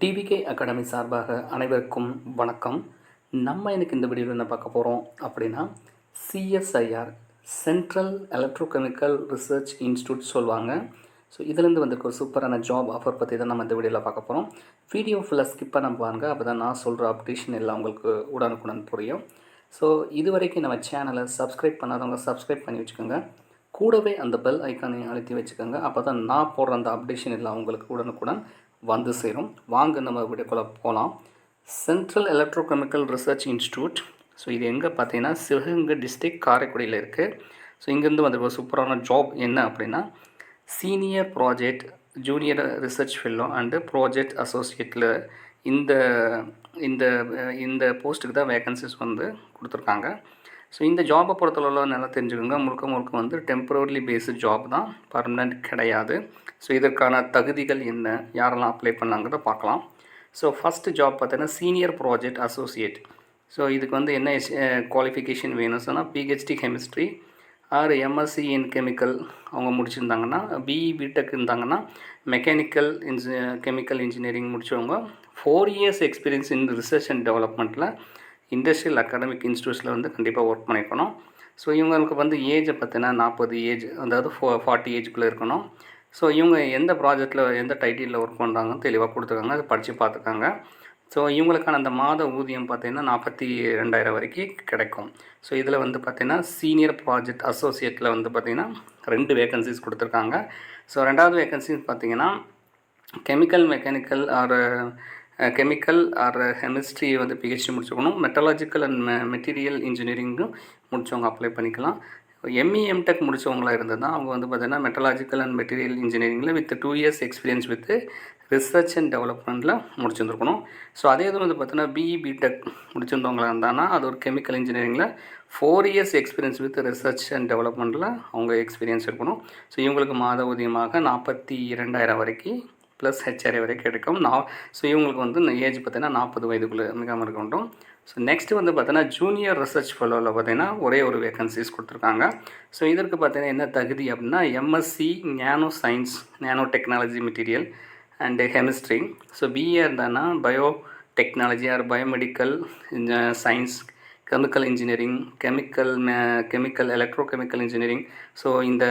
TVK academy சார்பாக அனைவருக்கும் வணக்கம். நம்ம எனக்கு இந்த வீடியோவில் என்ன பார்க்க போகிறோம் அப்படின்னா, CSIR central electrochemical research institute சொல்லுவாங்க. ஸோ இதுலேருந்து வந்திருக்க ஒரு சூப்பரான ஜாப் ஆஃபர் பற்றி தான் நம்ம இந்த வீடியோவில் பார்க்க போகிறோம். வீடியோ ஃபுல்லாக ஸ்கிப் பண்ண பாருங்கள், அப்போ தான் நான் சொல்கிற அப்டேஷன் எல்லாம் உங்களுக்கு உடனுக்குடன் புரியும். ஸோ இது வரைக்கும் நம்ம சேனலை சப்ஸ்கிரைப் பண்ணாதவங்க சப்ஸ்கிரைப் பண்ணி வச்சுக்கோங்க. கூடவே அந்த பெல் ஐக்கானையும் அழுத்தி வச்சுக்கோங்க. அப்போ தான் நான் போடுற அந்த அப்டேஷன் எல்லாம் உங்களுக்கு உடனுக்குடன் வந்து சேரும். வாங்க நம்ம வீடியோக்குள்ளே போகலாம். Central electrochemical research institute. So இது எங்கே பார்த்தீங்கன்னா சிவகங்கை டிஸ்ட்ரிக்ட் காரைக்குடியில் இருக்குது. ஸோ இங்கேருந்து வந்து ஒரு சூப்பரான ஜாப் என்ன அப்படின்னா, senior project junior research fellow and project அசோசியேட்டில் இந்த இந்த இந்த போஸ்ட்டுக்கு தான் வேகன்சிஸ் வந்து கொடுத்துருக்காங்க. ஸோ இந்த ஜாபை பொறுத்தளவில் நல்லா தெரிஞ்சுக்கோங்க. முழுக்க வந்து டெம்பரரி பேஸ்டு ஜாப் தான், பர்மனெண்ட் கிடையாது. ஸோ இதற்கான தகுதிகள் என்ன, யாரெல்லாம் அப்ளை பண்ணாங்கிறத பார்க்கலாம். ஸோ ஃபஸ்ட்டு ஜாப் பார்த்தீங்கன்னா சீனியர் ப்ராஜெக்ட் அசோசியேட். ஸோ இதுக்கு வந்து என்ன குவாலிஃபிகேஷன் வேணும் சொன்னால், PhD chemistry or MSc in chemical அவங்க முடிச்சிருந்தாங்கன்னா, பிஇ பிடெக் இருந்தாங்கன்னா, மெக்கானிக்கல் கெமிக்கல் இன்ஜினியரிங் முடித்தவங்க 4 years experience in research and டெவலப்மெண்ட்டில் இண்டஸ்ட்ரியல் அகாடமிக் இன்ஸ்டியூட்ஸில் வந்து கண்டிப்பாக ஒர்க் பண்ணிக்கணும். ஸோ இவங்களுக்கு வந்து ஏஜை பார்த்தீங்கன்னா 40 ஏஜ், அதாவது 40 ஏஜுக்குள்ளே இருக்கணும். ஸோ இவங்க எந்த ப்ராஜெக்டில் எந்த டைட்டிலில் ஒர்க் பண்ணுறாங்கன்னு தெளிவாக கொடுத்துருக்காங்க, அதை படித்து பார்த்துக்காங்க. ஸோ இவங்களுக்கான அந்த மாத ஊதியம் பார்த்திங்கன்னா 42,000 வரைக்கும் கிடைக்கும். ஸோ இதில் வந்து பார்த்திங்கன்னா சீனியர் ப்ராஜெக்ட் அசோசியேட்டில் வந்து பார்த்திங்கன்னா 2 வேகன்சிஸ் கொடுத்துருக்காங்க. ஸோ 2வது வேகன்சிஸ் பார்த்திங்கன்னா chemical mechanical R chemical R chemistry வந்து பிஹெச்டி முடிச்சுக்கணும். மெட்டலாஜிக்கல் அண்ட் மெட்டீரியல் இன்ஜினியரிங்கும் முடித்தவங்க அப்ளை பண்ணிக்கலாம். எம்இ எம்டெக் முடித்தவங்களாக இருந்தது தான் அவங்க வந்து பார்த்திங்கன்னா மெட்டலாஜிக்கல் அண்ட் மெட்டீரியல் இன்ஜினியரிங்கில் with 2 years experience with research and டெவலப்மெண்ட்டில் முடிச்சிருந்துருக்கணும். ஸோ அதே இது வந்து பார்த்திங்கன்னா பிஇ பிடெக் முடிச்சிருந்தவங்களாக இருந்தாங்கன்னா அது ஒரு கெமிக்கல் இன்ஜினியரிங்கில் 4 years experience with research and டெவலப்மெண்ட்டில் அவங்க எக்ஸ்பீரியன்ஸ் இருக்கணும். ஸோ இவங்களுக்கு மாத ஊதியமாக 42,000 வரைக்கும் ப்ளஸ் ஹெச்ஆர்ஏ வரைக்கும் கிடைக்கும். ஸோ இவங்களுக்கு வந்து ஏஜ் பார்த்தீங்கன்னா 40 வயதுக்குள்ளே மிகாமல் இருக்க வேண்டும். ஸோ நெக்ஸ்ட்டு வந்து பார்த்தீங்கன்னா ஜூனியர் ரிசர்ச் ஃபெல்லோவில் பார்த்தீங்கன்னா ஒரே ஒரு வேகன்சிஸ் கொடுத்துருக்காங்க. ஸோ இதற்கு பார்த்தீங்கன்னா என்ன தகுதி அப்படின்னா, MSc nano science, nano technology material and chemistry. So BA இருந்தாங்கன்னா bio technology or biomedical science, chemical engineering, chemical electrochemical engineering. So இந்த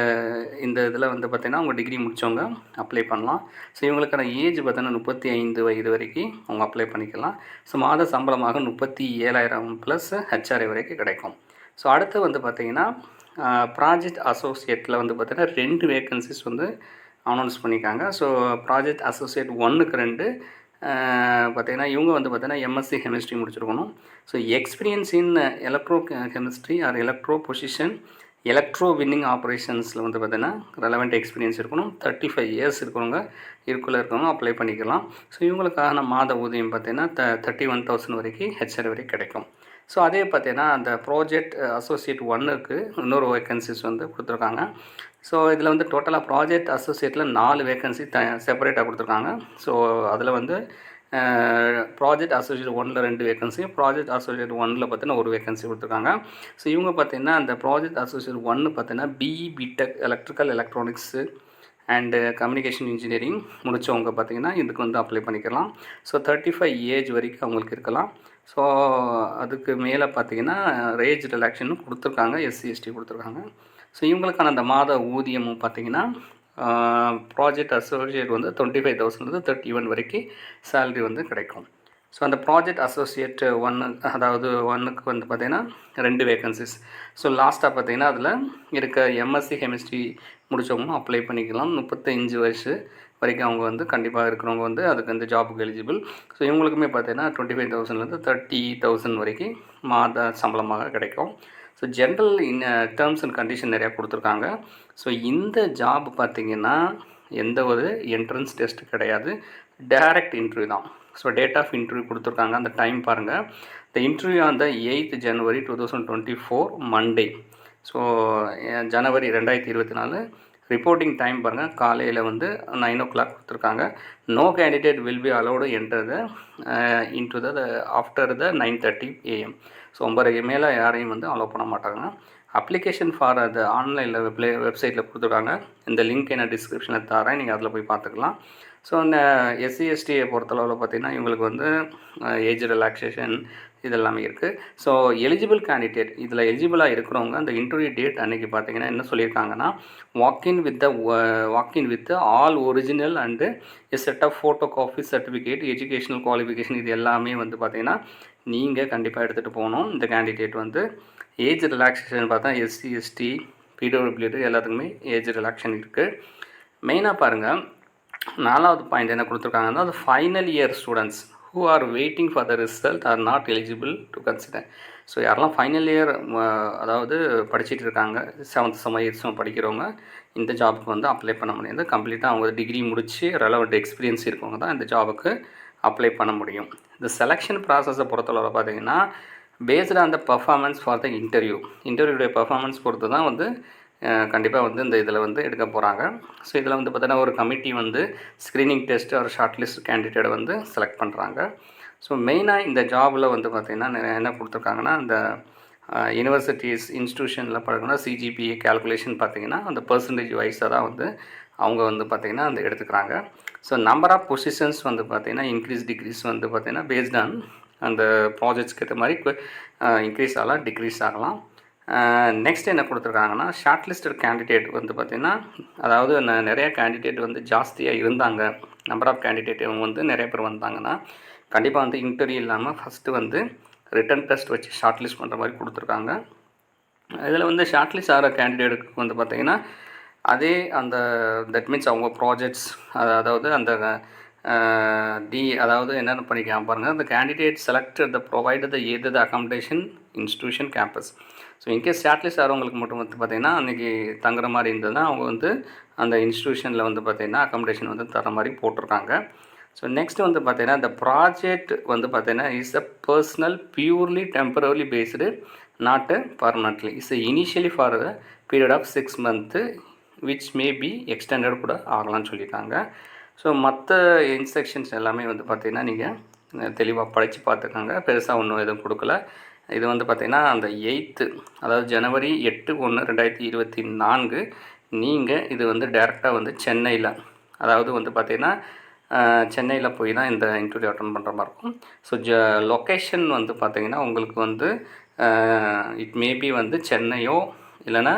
இதில் வந்து பார்த்திங்கன்னா அவங்க டிகிரி முடித்தவங்க அப்ளை பண்ணலாம். ஸோ இவங்களுக்கான ஏஜ் பார்த்தீங்கன்னா 35 வயது வரைக்கும் அவங்க அப்ளை பண்ணிக்கலாம். ஸோ மாத சம்பளமாக 37,000 ப்ளஸ் ஹெச்ஆர்ஏ வரைக்கும் கிடைக்கும். ஸோ அடுத்து வந்து பார்த்திங்கன்னா ப்ராஜெக்ட் அசோசியேட்டில் வந்து பார்த்திங்கன்னா 2 வேகன்சிஸ் வந்து அனௌன்ஸ் பண்ணியிருக்காங்க. ஸோ ப்ராஜெக்ட் அசோசியேட் 1க்கு 2 பார்த்திங்கன்னா இவங்க வந்து பார்த்திங்கன்னா எம்எஸ்சி கெமிஸ்ட்ரி முடிச்சிருக்கணும். So experience in electro chemistry or electro position electro winning ஆப்ரேஷன்ஸில் வந்து பார்த்திங்கன்னா ரெலவெண்ட் எக்ஸ்பீரியன்ஸ் இருக்கணும். 35 years இருக்கவங்க அப்ளை பண்ணிக்கலாம். ஸோ இவங்களுக்கான மாத ஊதியம் பார்த்திங்கன்னா 31,000 வரைக்கும் ஹெச்ஆர் வரைக்கும் கிடைக்கும். ஸோ அதே பார்த்திங்கன்னா அந்த ப்ராஜெக்ட் அசோசியேட் 1க்கு இன்னொரு வேகன்சிஸ் வந்து கொடுத்துருக்காங்க. ஸோ இதில் வந்து டோட்டலாக ப்ராஜெக்ட் அசோசியேட்டில் 4 வேகன்சி செப்பரேட்டாக கொடுத்துருக்காங்க. ஸோ அதில் வந்து ப்ராஜெக்ட் அசோசியேட் 1ல் 2 வேகன்சி, ப்ராஜெக்ட் அசோசியேட் 1ல் பார்த்தீங்கன்னா ஒரு வேகன்சி கொடுத்துருக்காங்க. ஸோ இவங்க பார்த்திங்கன்னா அந்த ப்ராஜெக்ட் அசோசியேட் 1 பார்த்திங்கன்னா BE B Tech electrical electronics and communication engineering முடித்தவங்க பார்த்திங்கன்னா இதுக்கு வந்து அப்ளை பண்ணிக்கலாம். ஸோ 35 ஏஜ் வரைக்கும் அவங்களுக்கு இருக்கலாம். ஸோ அதுக்கு மேலே பார்த்திங்கன்னா ஏஜ் ரிலாக்ஷனும் கொடுத்துருக்காங்க, எஸ்சி எஸ்டி கொடுத்துருக்காங்க. ஸோ இவங்களுக்கான அந்த மாத ஊதியமும் பார்த்திங்கன்னா ப்ராஜெக்ட் அசோசியேட் வந்து 25,000 31 வரைக்கும் சேல்ரி வந்து கிடைக்கும். ஸோ அந்த ப்ராஜெக்ட் அசோசியேட் 1 அதாவது 1க்கு வந்து பார்த்திங்கன்னா 2 வேகன்சிஸ். ஸோ லாஸ்ட்டாக பார்த்திங்கன்னா அதில் இருக்க எம்எஸ்சி கெமிஸ்ட்ரி முடித்தவங்களும் அப்ளை பண்ணிக்கலாம். 35 வயசு வரைக்கும் அவங்க வந்து கண்டிப்பாக இருக்கிறவங்க வந்து அதுக்கு வந்து ஜாபுக்கு எலிஜிபிள். ஸோ இவங்களுக்குமே பார்த்திங்கன்னா 25,000 30,000 வரைக்கும் மாத சம்பளமாக கிடைக்கும். So general terms and condition நிறையா கொடுத்துருக்காங்க. ஸோ இந்த ஜாப் பார்த்திங்கன்னா எந்த ஒரு என்ட்ரன்ஸ் டெஸ்ட்டு கிடையாது, டைரக்ட் இன்டர்வியூ தான். ஸோ டேட் ஆஃப் இன்டர்வியூ கொடுத்துருக்காங்க, அந்த டைம் பாருங்கள். The interview on the 8th January 2024 Monday. So ஜனவரி 2024. ரிப்போர்ட்டிங் டைம் பாருங்கள், காலையில் வந்து 9 o'clock கொடுத்துருக்காங்க. No candidate will be allowed enter the into the after the 9:30 AM. So 9:30 மேலே யாரையும் வந்து அலோவ் பண்ண மாட்டாங்க. அப்ளிகேஷன் ஃபார் அது ஆன்லைனில் வெப்சைட்டில் கொடுத்துருக்காங்க. இந்த லிங்க் என்ன டிஸ்கிரிப்ஷனில் தரேன், நீங்கள் அதில் போய் பார்த்துக்கலாம். ஸோ இந்த எஸ்சி எஸ்டியை பொறுத்தளவில் பார்த்திங்கன்னா இவங்களுக்கு வந்து ஏஜ் ரிலாக்ஸேஷன் இதெல்லாமே இருக்குது. ஸோ எலிஜிபிள் கேண்டிடேட் இதில் எலிஜிபிளாக இருக்கிறவங்க அந்த இன்டர்வியூ டேட் அன்றைக்கி பார்த்திங்கன்னா என்ன சொல்லியிருக்காங்கன்னா walk in with all original and a set of photo copy certificate educational qualification இது எல்லாமே வந்து பார்த்திங்கன்னா நீங்கள் கண்டிப்பாக எடுத்துகிட்டு போகணும். இந்த கேண்டிடேட் வந்து ஏஜ் ரிலாக்ஸேஷன் பார்த்தா எஸ்சி எஸ்டி பிடபிள்யூடி எல்லாத்துக்குமே ஏஜ் ரிலாக்ஸேஷன் இருக்குது. மெயினாக பாருங்கள் 4வது பாயிண்ட் என்ன கொடுத்துருக்காங்கன்னா அது final year students who are waiting for the result are not eligible to consider. So யாரெல்லாம் ஃபைனல் இயர் அதாவது படிச்சுட்டு இருக்காங்க 7th செம் 8th செம் படிக்கிறவங்க இந்த ஜாபுக்கு வந்து அப்ளை பண்ண முடியாது. கம்ப்ளீட்டாக அவங்க டிகிரி முடித்து ரெலவெண்ட் எக்ஸ்பீரியன்ஸ் இருக்கவங்க தான் இந்த ஜாபுக்கு அப்ளை பண்ண முடியும். இந்த செலெக்ஷன் ப்ராசஸை பொறுத்தளவு பார்த்திங்கன்னா based on the performance for the இன்டர்வியூடைய பர்ஃபார்மன்ஸ் பொறுத்து தான் வந்து கண்டிப்பாக வந்து இந்த இதில் வந்து எடுக்க போகிறாங்க. ஸோ இதில் வந்து பார்த்தீங்கன்னா ஒரு கமிட்டி வந்து ஸ்க்ரீனிங் டெஸ்ட்டு ஒரு ஷார்ட் லிஸ்ட் கேண்டிடேட்டை வந்து செலக்ட் பண்ணுறாங்க. ஸோ மெயினாக இந்த ஜாபில் வந்து பார்த்திங்கன்னா என்ன கொடுத்துருக்காங்கன்னா இந்த யூனிவர்சிட்டிஸ் இன்ஸ்டியூஷனில் பார்த்திங்கன்னா சிஜிபிஏ கேல்குலேஷன் பார்த்திங்கன்னா அந்த பர்சன்டேஜ் வைஸாக தான் வந்து அவங்க வந்து பார்த்திங்கன்னா அந்த எடுத்துக்கிறாங்க. ஸோ நம்பர் ஆஃப் பொசிஷன்ஸ் வந்து பார்த்திங்கன்னா இன்க்ரீஸ் டிக்ரீஸ் வந்து பார்த்திங்கன்னா பேஸ்ட் ஆன் அந்த ப்ராஜெக்ட்ஸ்க்கு ஏற்ற மாதிரி இன்க்ரீஸ் ஆகலாம் டிக்ரீஸ் ஆகலாம். நெக்ஸ்ட் என்ன கொடுத்துருக்காங்கன்னா ஷார்ட் லிஸ்டட் கேண்டிடேட் வந்து பார்த்திங்கன்னா அதாவது நிறையா கேண்டிடேட் வந்து ஜாஸ்தியாக இருந்தாங்க, நம்பர் ஆஃப் கேண்டிடேட் இவங்க வந்து நிறைய பேர் வந்தாங்கன்னா கண்டிப்பாக வந்து இன்டர்வியூ இல்லாமல் ஃபஸ்ட்டு வந்து ரிட்டன் டெஸ்ட் வச்சு ஷார்ட் லிஸ்ட் பண்ணுற மாதிரி கொடுத்துருக்காங்க. இதில் வந்து ஷார்ட் லிஸ்ட் ஆகிற கேண்டிடேட்டுக்கு வந்து பார்த்திங்கன்னா அதே அந்த தட் மீன்ஸ் அவங்க ப்ராஜெக்ட்ஸ் அதாவது அந்த அதாவது என்னென்ன பண்ணிக்கலாம் பாருங்கள். அந்த candidate selected the provided the எது accommodation institution campus. So in case shortlist ஆகிறவங்களுக்கு மட்டும் வந்து பார்த்திங்கன்னா அன்றைக்கி தங்குற மாதிரி இருந்ததுன்னா அவங்க வந்து அந்த இன்ஸ்டியூஷனில் வந்து பார்த்திங்கன்னா அகாமடேஷன் வந்து தர மாதிரி போட்டிருக்காங்க. ஸோ நெக்ஸ்ட் வந்து பார்த்திங்கன்னா இந்த ப்ராஜெக்ட் வந்து பார்த்திங்கன்னா is a personal purely temporary based not permanently is initially for a period of 6 months which may be extended கூட ஆகலாம்னு சொல்லியிருக்காங்க. ஸோ மற்ற இன்ஸ்ட்ரக்ஷன்ஸ் எல்லாமே வந்து பார்த்திங்கன்னா நீங்கள் தெளிவாக படித்து பார்த்துக்கோங்க. பெருசாக ஒன்றும் எதுவும் கொடுக்கல. இது வந்து பார்த்திங்கன்னா அந்த 8th அதாவது ஜனவரி 8/1/2024 நீங்கள் இது வந்து டைரெக்டாக வந்து சென்னையில் அதாவது வந்து பார்த்திங்கன்னா சென்னையில் போய் தான் இந்த இன்டர்வியூ அட்டன் பண்ணுற மாதிரி இருக்கும். ஸோ லொக்கேஷன் வந்து பார்த்திங்கன்னா உங்களுக்கு வந்து இட் மேபி வந்து சென்னையோ இல்லைனா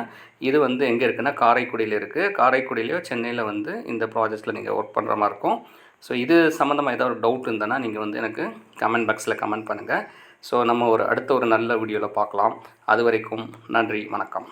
இது வந்து எங்கே இருக்குன்னா காரைக்குடியில் இருக்குது. காரைக்குடியிலையோ சென்னையில் வந்து இந்த ப்ராஜெக்ட்டில் நீங்கள் ஒர்க் பண்ணுற மாதிரி இருக்கும். ஸோ இது சம்மந்தமாக ஏதாவது ஒரு டவுட் இருந்ததுன்னா நீங்கள் வந்து எனக்கு கமெண்ட் பாக்ஸில் கமெண்ட் பண்ணுங்கள். ஸோ நம்ம அடுத்த ஒரு நல்ல வீடியோவில் பார்க்கலாம். அது வரைக்கும் நன்றி, வணக்கம்.